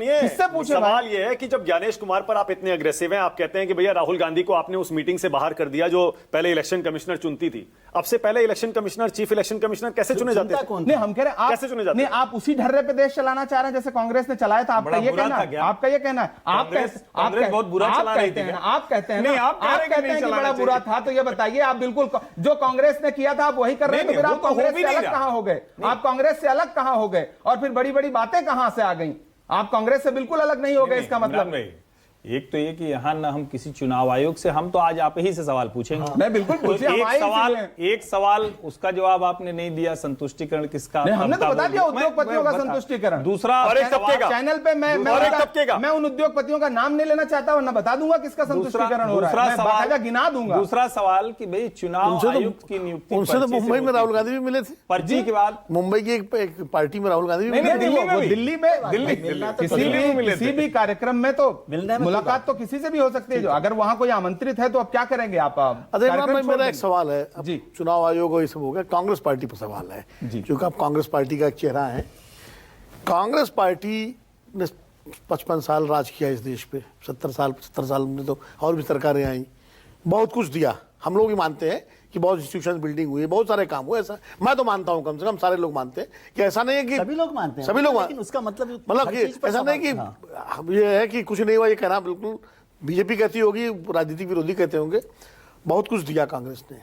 किससे पूछे? सवाल यह है कि जब ज्ञानेश कुमार पर आप इतने अग्रेसिव हैं, आप कहते हैं कि भैया राहुल गांधी को आपने उस मीटिंग से बाहर कर दिया जो पहले इलेक्शन कमिश्नर चुनती थी। अब से पहले election commissioner, chief election commissioner कैसे चुने जाते थे? नहीं, हम कह रहे हैं कैसे चुने जाते? नहीं, आप उसी ढर्रे पे देश चलाना चाह रहे हैं जैसे कांग्रेस ने चलाया था। आपका ये कहना है, आपका ये कहना है, आप बहुत बुरा चला रही थी। आप कहते हैं कि बड़ा बुरा था, तो ये बताइए आप बिल्कुल जो कांग्रेस ने किया था आप वही कर रहे हैं, तो फिर आप कांग्रेस से अलग कहां हो गए? आप कांग्रेस से अलग कहां हो गए? और फिर बड़ी बड़ी बातें कहां से आ गई? आप कांग्रेस से बिल्कुल अलग नहीं हो गए, इसका मतलब। एक तो ये कि यहाँ ना हम किसी चुनाव आयोग से, हम तो आज आप ही से सवाल पूछेंगे। मैं बिल्कुल पूछिए, एक सवाल उसका जवाब आपने नहीं दिया। संतुष्टिकरण किसका? हमने तो बता दिया, उद्योगपतियों का संतुष्टिकरण। दूसरा चैनल पे मैं उन उद्योगपतियों का नाम नहीं लेना चाहता, वरना बता दूंगा किसका संतुष्टिकरण हो रहा है, बाकायदा गिना दूंगा। दूसरा सवाल कि भाई चुनाव आयुक्त की नियुक्ति उनसे तो मुंबई में राहुल गांधी भी मिले थे, पर्ची के बाद। मुंबई की एक पार्टी में राहुल गांधी भी दिल्ली में किसी भी कार्यक्रम में तो मुलाकात तो किसी से भी हो सकती है। जो अगर वहां कोई आमंत्रित है तो अब क्या करेंगे आप? मेरा एक सवाल है जी, चुनाव आयोग और ये सब हो गया, कांग्रेस पार्टी पर सवाल है जी, क्योंकि आप कांग्रेस पार्टी का एक चेहरा है। कांग्रेस पार्टी ने 55 साल राज किया इस देश पे, 70 साल में तो और भी सरकारें आई, बहुत कुछ दिया। हम लोग भी मानते हैं कि बहुत इंस्टीट्यूशन बिल्डिंग हुई, बहुत सारे काम हुए, ऐसा मैं तो मानता हूं, कम से कम सारे लोग मानते हैं कि ऐसा नहीं है कि सभी लोग मानते हैं, सभी लोग, लेकिन उसका मतलब कि ऐसा नहीं कि ये है कि कुछ नहीं हुआ, ये कहना बिल्कुल बीजेपी कहती होगी, राजनीतिक विरोधी कहते होंगे। बहुत कुछ दिया कांग्रेस ने,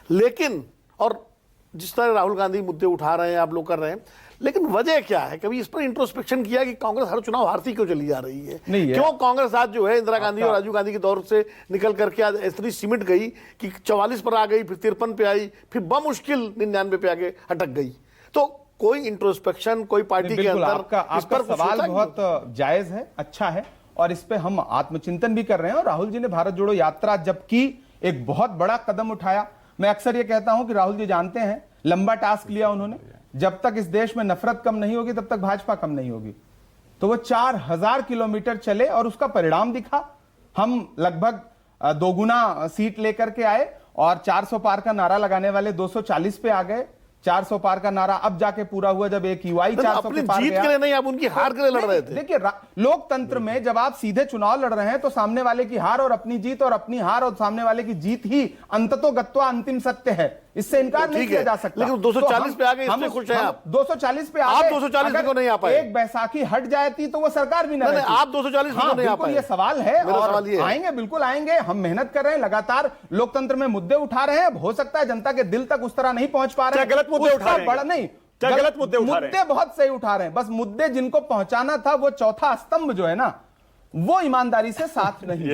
लेकिन और जिस तरह राहुल गांधी मुद्दे उठा रहे हैं, आप लोग कर रहे हैं, लेकिन वजह क्या है? कभी इस पर इंट्रोस्पेक्शन किया कि कांग्रेस हर चुनाव हारती क्यों चली जा रही है? क्यों कांग्रेस आज जो है इंदिरा गांधी और राजीव गांधी के दौर से निकल करके आज इतनी सिमट गई कि 44 पर आ गई, फिर 53 पे आई, फिर बमुश्किल 99 पे आके अटक गई? तो कोई इंट्रोस्पेक्शन, कोई पार्टी के अंदर इस पर सवाल बहुत जायज है, अच्छा है, और इस पे हम आत्मचिंतन भी कर रहे हैं। और राहुल जी ने भारत जोड़ो यात्रा जब की, एक बहुत बड़ा कदम उठाया। मैं अक्सर ये कहता हूं कि राहुल जी जानते हैं, लंबा टास्क लिया उन्होंने। जब तक इस देश में नफरत कम नहीं होगी तब तक भाजपा कम नहीं होगी। तो वो 4000 किलोमीटर चले और उसका परिणाम दिखा। हम लगभग 2 गुना सीट लेकर के आए और 400 पार का नारा लगाने वाले 240 पे आ गए। 400 पार का नारा अब जाके पूरा हुआ जब एक यूआई 400 पे पार जीत गया। के लिए नहीं, आप उनकी हार के लिए लड़ रहे थे। देखिए, लोकतंत्र में जब आप सीधे चुनाव लड़ रहे हैं तो सामने वाले की हार और अपनी जीत, और अपनी हार और सामने वाले की जीत ही अंततोगत्वा अंतिम सत्य है। इससे इनकार नहीं किया जा सकता। लेकिन 240 पे आ गए, इससे खुश हैं आप? 240 पे आप 240 को नहीं आ पाए। एक बैसाखी हट जाती तो वो सरकार भी ना रहती। आप 240 को नहीं आ पाए। ये सवाल है, और आएंगे, बिल्कुल आएंगे। हम मेहनत कर रहे हैं, लगातार लोकतंत्र में मुद्दे उठा रहे हैं। हो सकता है जनता के दिल तक उस तरह नहीं पहुंच पा रहे हैं। गलत मुद्दे उठा रहे हैं? नहीं, गलत मुद्दे उठा रहे हैं? मुद्दे बहुत सही उठा रहे हैं, बस मुद्दे जिनको पहुंचाना था, वो चौथा स्तंभ जो है ना, वो ईमानदारी से साथ नहीं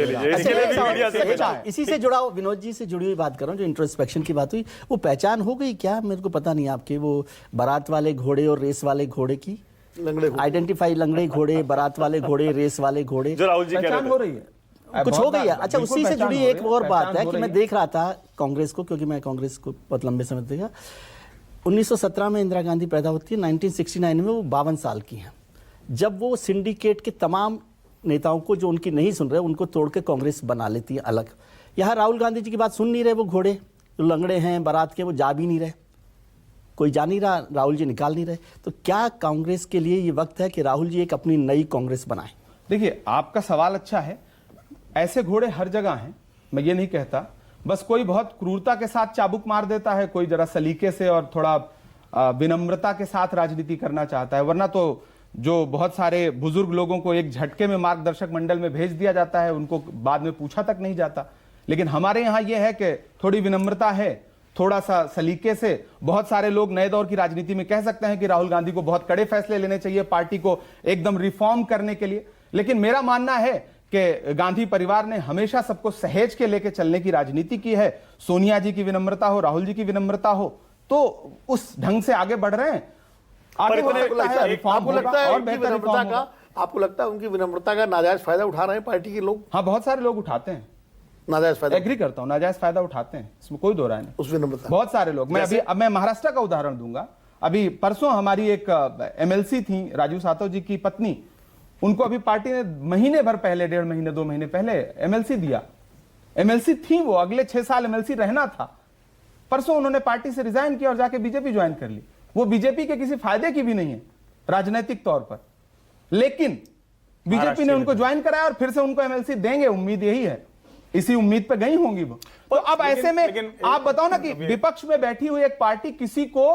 अच्छा, इसी से जुड़ा, विनोद जी से जुड़ी हुई बात कर रहा हूं, जो इंट्रोस्पेक्शन की बात हुई, वो पहचान हो गई क्या? मेरे को पता नहीं आपके वो बारात वाले घोड़े और रेस वाले घोड़े की आइडेंटिफाई, लंगड़े घोड़े, बारात वाले घोड़े, रेस वाले घोड़े, जो राहुल जी पहचान हो रही है, कुछ हो गई है? अच्छा, उसी से जुड़ी एक और बात है कि मैं देख रहा था कांग्रेस को, क्योंकि मैं कांग्रेस को बहुत लंबे समय देखा। 1917 में इंदिरा गांधी पैदा होती है, 1969 में वो 52 साल की हैं। जब वो सिंडिकेट के तमाम नेताओं को, जो उनकी नहीं सुन रहे, उनको तोड़ के कांग्रेस बना लेती है अलग। यहाँ राहुल गांधी जी की बात सुन नहीं रहे, वो घोड़े जो लंगड़े हैं बारात के, वो जा भी नहीं रहे, कोई जा नहीं रहा, राहुल जी निकाल नहीं रहे। तो क्या कांग्रेस के लिए ये वक्त है कि राहुल जी एक अपनी नई कांग्रेस बनाए? देखिए, आपका सवाल अच्छा है। ऐसे घोड़े हर जगह हैं, मैं ये नहीं कहता, बस कोई बहुत क्रूरता के साथ चाबुक मार देता है, कोई जरा सलीके से और थोड़ा विनम्रता के साथ राजनीति करना चाहता है। वरना तो जो बहुत सारे बुजुर्ग लोगों को एक झटके में मार्गदर्शक मंडल में भेज दिया जाता है, उनको बाद में पूछा तक नहीं जाता। लेकिन हमारे यहाँ यह है कि थोड़ी विनम्रता है, थोड़ा सा सलीके से। बहुत सारे लोग नए दौर की राजनीति में कह सकते हैं कि राहुल गांधी को बहुत कड़े फैसले लेने चाहिए पार्टी को एकदम रिफॉर्म करने के लिए, लेकिन मेरा मानना है कि गांधी परिवार ने हमेशा सबको सहेज के लेके चलने की राजनीति की है। सोनिया जी की विनम्रता हो, राहुल जी की विनम्रता हो, तो उस ढंग से आगे बढ़ रहे हैं। आपको लगता है उनकी विनम्रता का नाजायज फायदा उठा रहे हैं पार्टी के लोग? हाँ, बहुत सारे लोग उठाते हैं नाजायज फायदा। एग्री करता हूं, नाजायज फायदा उठाते हैं, इसमें कोई दो राय नहीं। उस विनम्रता बहुत सारे लोग, मैं महाराष्ट्र का उदाहरण दूंगा। अभी परसों हमारी एक एमएलसी थी, राजू सातव जी की पत्नी, उनको अभी पार्टी ने महीने भर पहले, 1.5 महीने 2 महीने पहले एमएलसी दिया। एमएलसी थी वो, अगले 6 साल एमएलसी रहना था। परसों उन्होंने पार्टी से रिजाइन किया और जाके बीजेपी ज्वाइन कर ली। वो बीजेपी के किसी फायदे की भी नहीं है राजनीतिक तौर पर, लेकिन बीजेपी ने उनको ज्वाइन कराया और फिर से उनको एमएलसी देंगे, उम्मीद यही है, इसी उम्मीद पे गई होंगी वो। तो अब ऐसे में आप बताओ ना कि विपक्ष में बैठी हुई एक पार्टी किसी को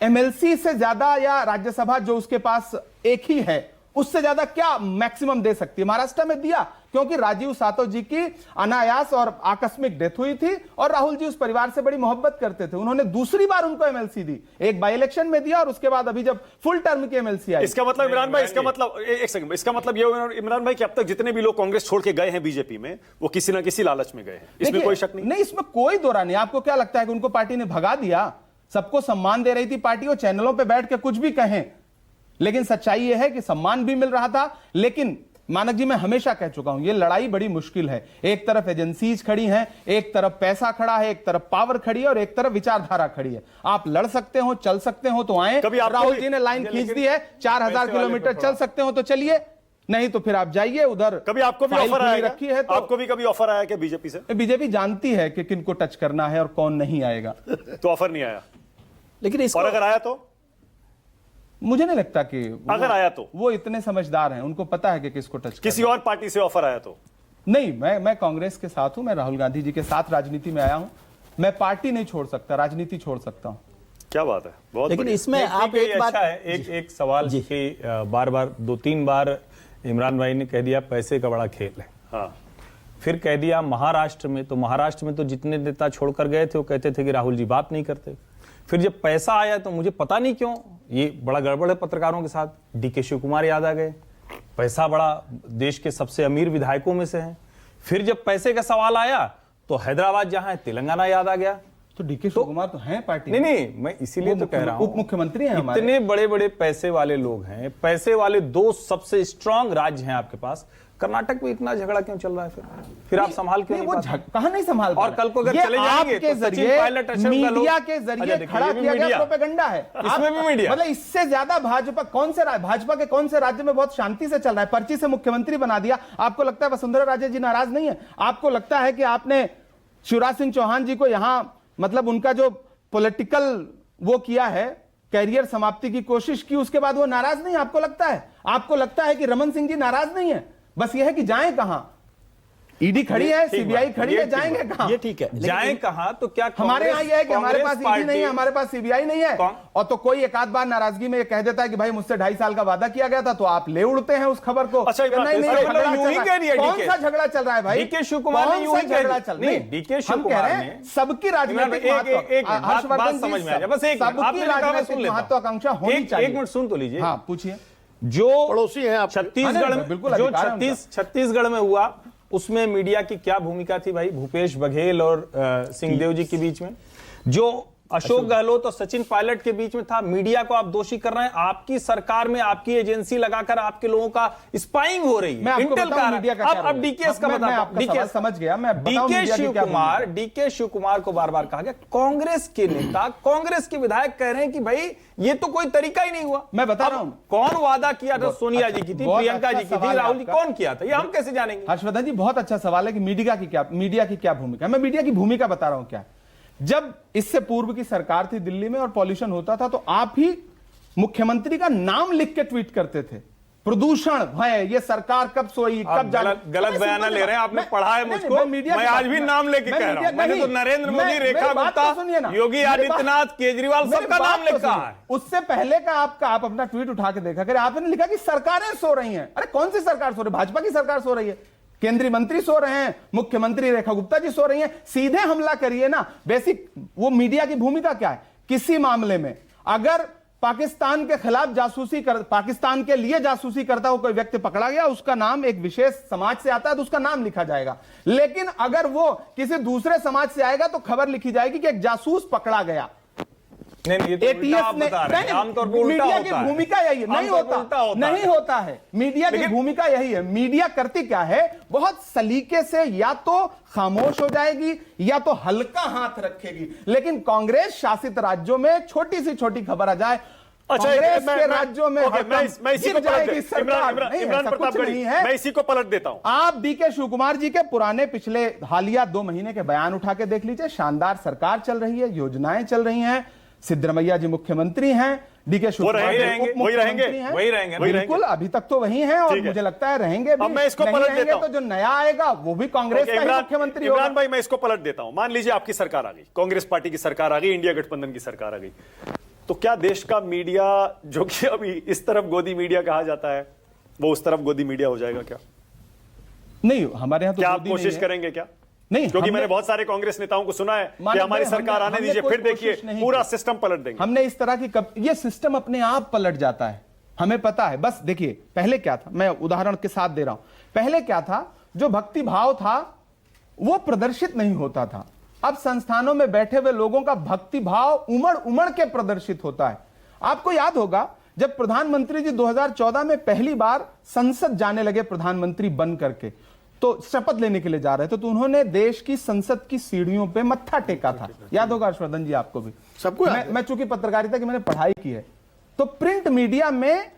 एमएलसी से ज्यादा या राज्यसभा जो उसके पास एक ही है उससे ज्यादा क्या मैक्सिमम दे सकती है? महाराष्ट्र में दिया, क्योंकि राजीव सातव जी की अनायास और आकस्मिक डेथ हुई थी और राहुल जी उस परिवार से बड़ी मोहब्बत करते थे। उन्होंने दूसरी बार उनको एमएलसी दी, एक बाई इलेक्शन में दिया और उसके बाद अभी जब फुल टर्म की एमएलसी आई। इसका मतलब इमरान भाई, इसका मतलब एक सेकंड, इसका मतलब ये हुआ इमरान भाई कि अब तक जितने भी लोग कांग्रेस छोड़ के गए हैं बीजेपी में, वो किसी ना किसी लालच में गए हैं, इसमें कोई शक नहीं। नहीं, इसमें कोई दो राय नहीं। आपको क्या लगता है कि उनको पार्टी ने भगा दिया? सबको सम्मान दे रही थी पार्टी, वो चैनलों पर बैठ के कुछ भी कहें, लेकिन सच्चाई यह है कि सम्मान भी मिल रहा था। लेकिन मानक जी, मैं हमेशा कह चुका हूं, यह लड़ाई बड़ी मुश्किल है। एक तरफ एजेंसीज खड़ी हैं, एक तरफ पैसा खड़ा है, एक तरफ पावर खड़ी है और एक तरफ विचारधारा खड़ी है। आप लड़ सकते हो, चल सकते हो तो आए। राहुल जी ने लाइन खींच दी है, 4000 किलोमीटर चल सकते हो तो चलिए, नहीं तो फिर आप जाइए उधर। कभी आपको भी ऑफर आया रखी है तो आपको भी कभी ऑफर आया क्या बीजेपी से? बीजेपी जानती है कि किनको टच करना है और कौन नहीं आएगा। तो ऑफर नहीं आया, लेकिन और अगर आया तो मुझे नहीं लगता कि अगर आया तो वो इतने समझदार हैं, उनको पता है कि किसको टच किसी और पार्टी से ऑफर आया तो नहीं। मैं कांग्रेस के साथ हूं, मैं राहुल गांधी जी के साथ राजनीति में आया हूं। मैं पार्टी नहीं छोड़ सकता, राजनीति छोड़ सकता हूं। क्या बात है, बहुत लेकिन बढ़िया। इसमें आप एक बात अच्छा है, एक सवाल कि बार बार 2-3 बार इमरान भाई ने कह दिया पैसे का बड़ा खेल है। हाँ, फिर कह दिया महाराष्ट्र में तो जितने नेता छोड़कर गए थे वो कहते थे कि राहुल जी बात नहीं करते। फिर जब पैसा आया तो मुझे पता नहीं क्यों ये बड़ा गड़बड़ है पत्रकारों के साथ, डीके शिव कुमार याद आ गए। पैसा बड़ा, देश के सबसे अमीर विधायकों में से हैं। फिर जब पैसे का सवाल आया तो हैदराबाद जहां है तेलंगाना याद आ गया। तो डीके शिव कुमार तो हैं पार्टी नहीं, मैं इसीलिए तो कह रहा हूं, उप मुख्यमंत्री हैं हमारे। इतने बड़े बड़े पैसे वाले लोग हैं, पैसे वाले 2 सबसे स्ट्रांग राज्य हैं आपके पास, कर्नाटक में इतना झगड़ा क्यों चल रहा है? फिर आप संभाल क्यों नहीं वो कहां नहीं संभाल? और कल को अगर चले जाएंगे के तो जरिए मीडिया के जरिए खड़ा किया गया प्रोपेगेंडा है। इसमें भी मीडिया, मतलब इससे ज्यादा भाजपा भाजपा के कौन से राज्य में बहुत शांति से चल रहा है? पर्ची से मुख्यमंत्री बना दिया। आपको लगता है वसुंधरा राजे जी नाराज नहीं है? आपको लगता है कि आपने शिवराज सिंह चौहान जी को यहां मतलब उनका जो पॉलिटिकल वो किया है, कैरियर समाप्ति की कोशिश की, उसके बाद वो नाराज नहीं? आपको लगता है? आपको लगता है कि रमन सिंह जी नाराज नहीं है? बस ये है कि जाएं कहां? ईडी खड़ी है, सीबीआई खड़ी है, जाएंगे कहां? ये ठीक है, जाएं कहां? तो क्या हमारे यहाँ ये है कि हमारे पास ईडी नहीं है, हमारे पास सीबीआई नहीं है, और तो कोई एक आध बार नाराजगी में ये कह देता है कि भाई मुझसे 2.5 साल का वादा किया गया था, तो आप ले उड़ते हैं उस खबर को। अच्छा, कौन सा झगड़ा चल रहा है भाई? डीके शिव कुमार ने यूं ही झगड़ा चल रहा है? डीके शिव कुमार ने सबकी राजनीतिक समझ में आ जाए, बस एक सबकी राजनीतिक महत्वाकांक्षा होनी चाहिए। 1 मिनट सुन तो लीजिए। हाँ, पूछिए। जो पड़ोसी हैं आप, छत्तीसगढ़ में, बिल्कुल जो अधिकार है छत्तीसगढ़ में हुआ, उसमें मीडिया की क्या भूमिका थी भाई? भूपेश बघेल और सिंहदेव जी के बीच में, जो अशोक गहलोत और सचिन पायलट के बीच में था, मीडिया को आप दोषी कर रहे हैं। आपकी सरकार में आपकी एजेंसी लगाकर आपके लोगों का स्पाइंग हो रही है। इंटेल का मीडिया का अब डीकेएस का बताओ, समझ गया मैं। डीके शिव कुमार को बार बार कहा गया, कांग्रेस के नेता, कांग्रेस के विधायक कह रहे हैं कि भाई ये तो कोई तरीका ही नहीं हुआ। मैं बता रहा हूं कौन वादा किया था? सोनिया जी की थी, प्रियंका जी की थी, राहुल जी कौन किया था? ये हम कैसे जानेंगे? हर्षवर्धन जी, बहुत अच्छा सवाल है कि मीडिया की क्या भूमिका है। मैं मीडिया की भूमिका बता रहा हूं क्या। जब इससे पूर्व की सरकार थी दिल्ली में और पॉल्यूशन होता था, तो आप ही मुख्यमंत्री का नाम लिख के ट्वीट करते थे, प्रदूषण है, ये सरकार कब सोई, कब गलत बयान ले रहे हैं। आपने पढ़ा है मुझको, मैं आज भी नाम लेके कह रहा हूं। मैंने तो नरेंद्र मोदी, रेखा गुप्ता, योगी आदित्यनाथ, केजरीवाल सबका नाम लिखा है। उससे पहले का आप अपना ट्वीट उठा के देखा करें। आपने लिखा कि सरकारें सो रही हैं। अरे कौन सी सरकार सो रही है? भाजपा की सरकार सो रही है, केंद्रीय मंत्री सो रहे हैं, मुख्यमंत्री रेखा गुप्ता जी सो रही हैं। सीधे हमला करिए ना। बेसिक वो मीडिया की भूमिका क्या है? किसी मामले में अगर पाकिस्तान के खिलाफ पाकिस्तान के लिए जासूसी करता हुआ कोई व्यक्ति पकड़ा गया, उसका नाम एक विशेष समाज से आता है तो उसका नाम लिखा जाएगा। लेकिन अगर वो किसी दूसरे समाज से आएगा तो खबर लिखी जाएगी कि एक जासूस पकड़ा गया। नहीं, ये तो एटीएस ने आमतौर पर मीडिया की भूमिका यही है। नहीं होता है। मीडिया की भूमिका यही है। मीडिया करती क्या है? बहुत सलीके से या तो खामोश हो जाएगी या तो हल्का हाथ रखेगी। लेकिन कांग्रेस शासित राज्यों में छोटी सी छोटी खबर आ जाए, कांग्रेस के राज्यों में मैं इसी को पलट देता हूं। आप डीके शिव कुमार जी के पुराने पिछले हालिया 2 महीने के बयान उठा के देख लीजिए। शानदार सरकार चल रही है, योजनाएं चल रही हैं, सिद्धरमैया जी मुख्यमंत्री हैं, डीके शिवकुमार वही रहेंगे बिल्कुल, अभी तक तो वही हैं और मुझे लगता है रहेंगे भी। अब मैं इसको नहीं पलट रहेंगे देता हूं। तो जो नया आएगा वो भी कांग्रेस का ही मुख्यमंत्री होगा। इमरान भाई, मैं इसको पलट देता हूं। मान लीजिए आपकी सरकार आ गई, कांग्रेस पार्टी की सरकार आ गई, इंडिया गठबंधन की सरकार आ गई, तो क्या देश का मीडिया, जो कि अभी इस तरफ गोदी मीडिया कहा जाता है, वो उस तरफ गोदी मीडिया हो जाएगा क्या? नहीं, हमारे यहाँ तो क्या आप गोदी कोशिश नहीं है। करेंगे क्या? नहीं, क्योंकि मैंने बहुत सारे कांग्रेस नेताओं को सुना है कि मानव हमारी भाई, सरकार आने हमने दीजिए, कोई फिर देखिए कोशिश नहीं पूरा की। सिस्टम पलट देंगे। हमने इस तरह की ये सिस्टम अपने आप पलट जाता है, हमें पता है। बस देखिए पहले क्या था, मैं उदाहरण के साथ दे रहा हूं। पहले क्या था, जो भक्ति भाव था वो प्रदर्शित नहीं होता था। अब संस्थानों में बैठे हुए लोगों का भक्ति भाव उमड़ उमड़ के प्रदर्शित होता है। आपको याद होगा जब प्रधानमंत्री जी 2014 में पहली बार संसद जाने लगे प्रधानमंत्री बन करके, तो शपथ लेने के लिए जा रहे थे, तो उन्होंने देश की संसद की सीढ़ियों पे मत्था टेका था। याद होगा हर्षवर्धन जी आपको भी। सबको याद है। मैं चूंकि पत्रकारिता की मैंने पढ़ाई की है, तो प्रिंट मीडिया में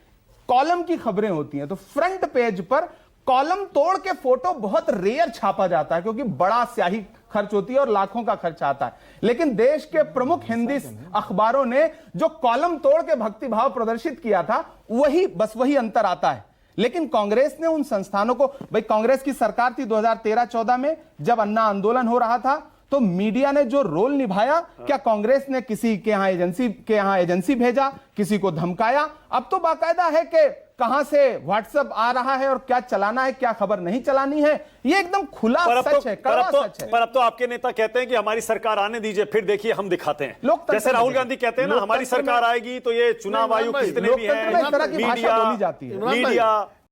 कॉलम की खबरें होती हैं, तो फ्रंट पेज पर कॉलम तोड़ के फोटो बहुत रेयर छापा जाता है, क्योंकि बड़ा स्याही खर्च होती है और लाखों का खर्च आता है। लेकिन देश के प्रमुख हिंदी अखबारों ने जो कॉलम तोड़ के भक्ति भाव प्रदर्शित किया था, वही अंतर आता है। लेकिन कांग्रेस ने उन संस्थानों को, भाई कांग्रेस की सरकार थी 2013-14 में, जब अन्ना आंदोलन हो रहा था, तो मीडिया ने जो रोल निभाया, क्या कांग्रेस ने किसी के यहां एजेंसी भेजा, किसी को धमकाया? अब तो बाकायदा है कि कहां से व्हाट्सएप आ रहा है और क्या चलाना है, क्या खबर नहीं चलानी है, ये एकदम खुला सच है, कड़वा सच है। पर अब तो आपके नेता कहते हैं कि हमारी सरकार आने दीजिए, फिर देखिए हम दिखाते हैं। लोकतंत्र जैसे राहुल गांधी कहते हैं ना, हमारी सरकार आएगी तो ये चुनाव आयोग जितने भी हैं, लोकतंत्र में इस तरह की भाषा बोली जाती है। मीडिया,